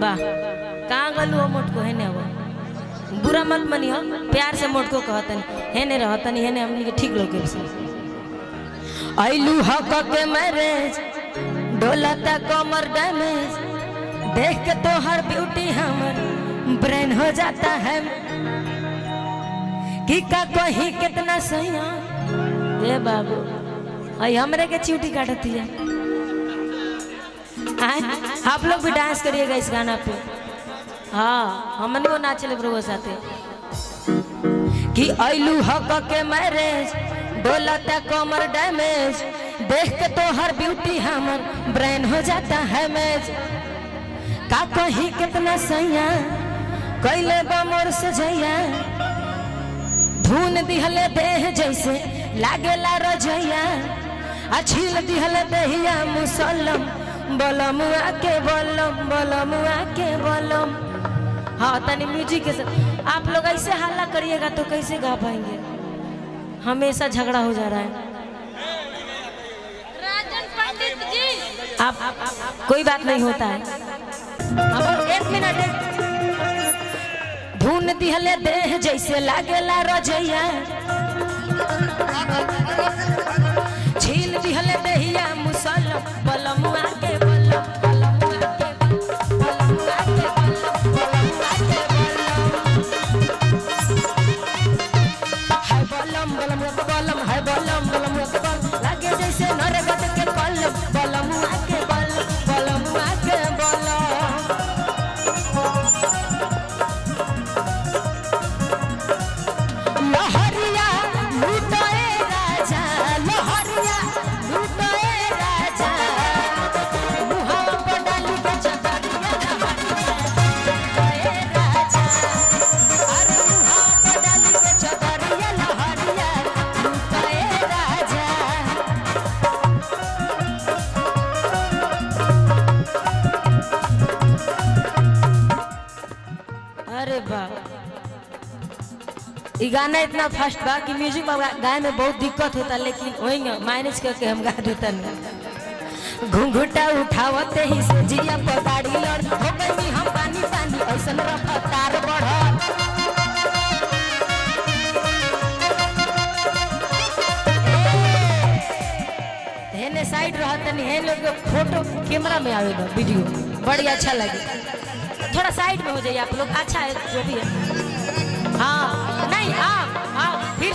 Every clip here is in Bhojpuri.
वाह कहाँ गलू हो मोटको है ने वो बुरा मत मनी हो प्यार से मोटको कहतन है ने रहतन है ने हमनी के ठीक लोग के आइलू हक के मैरिज डोलता कमर डैमेज देख के तो हर ब्यूटी हमर ब्रेन हो जाता है कि का कहीं कितना सही ये बाबू आई हमरे के चीटी काटती है। आप लोग भी डांस करिएगा इस गाना पे। हाँ हमने वो नाचले प्रभु साथे कि आइलू हक के मैरिज डोलता कमर डैमेज देख के तो हर ब्यूटी हमर ब्रेन हो जाता है मैज का कहीं कितना सैया कैले बमोर सजैया धुन दिहले देह जैसे लागेला रजैया अछिल दिहले देहिया मुसलम बलमुआ के बलम। हाँ तनी म्यूजिक के साथ आप लोग ऐसे हल्ला करिएगा तो कैसे गा पाएंगे, हमेशा झगड़ा हो जा रहा है। राजन पंडित जी आप कोई बात नहीं होता है। अब 1 मिनट धुन दिहले देह जैसे लागेला रजैया छील दिहले देहिया मुसलम बलमुआ के गाना इतना फास्ट बा कि म्यूजिक गाए में बहुत दिक्कत होता, लेकिन वही मैनेज करके हम गा देता। घुंघुटा उठावते ही से जिया पगाड़ी लड़ हो गई हम पानी पानी ऐसन रफ्तार बढ़ हेने साइड रहतनी हे लोग फोटो कैमरा में आवेगा वीडियो बड़ी अच्छा लगे। थोड़ा साइड में हो जाइए आप लोग, अच्छा है जो भी है। हाँ नहीं हाँ फिर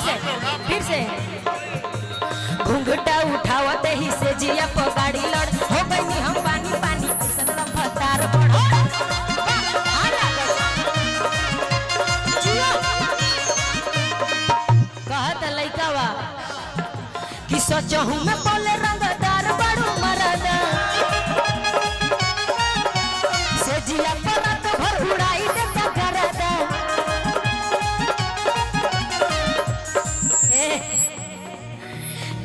से घुंघटा उठावते ही से जिया पगाड़ी लड़ हो गई हम पानी पानी रफ्तार बढ़ कहत लइकावा कि सचहू में बोले रंगदार बड़ू मरदा से जिया परत भर उड़ाई देता करदा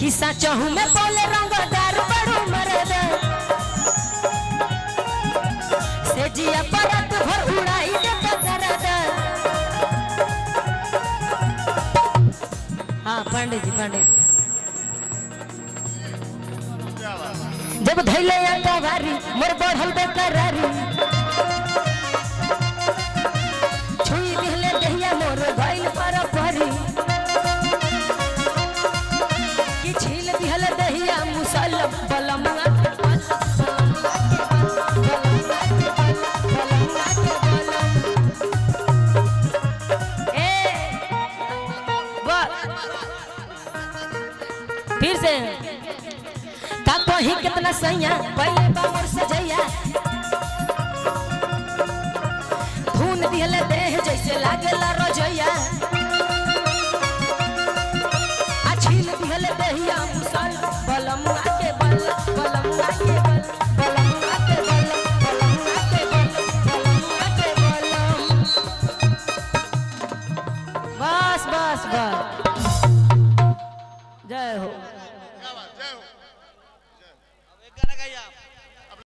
कि सचहू में बोले रंगदार बड़ू मरदा से जिया परत भर उड़ाई देता करदा। हाँ पंडित जी जब धैले कवारी मोर बढ़ल बेकरारी छुई दिहले दहिया मोर गइल पर परी कि छील दिहले दहिया मुसलम बलमुआ फिर से का कहीं कितना सैया पहले बामर सजैया धुन दिहले देह जैसे लागेला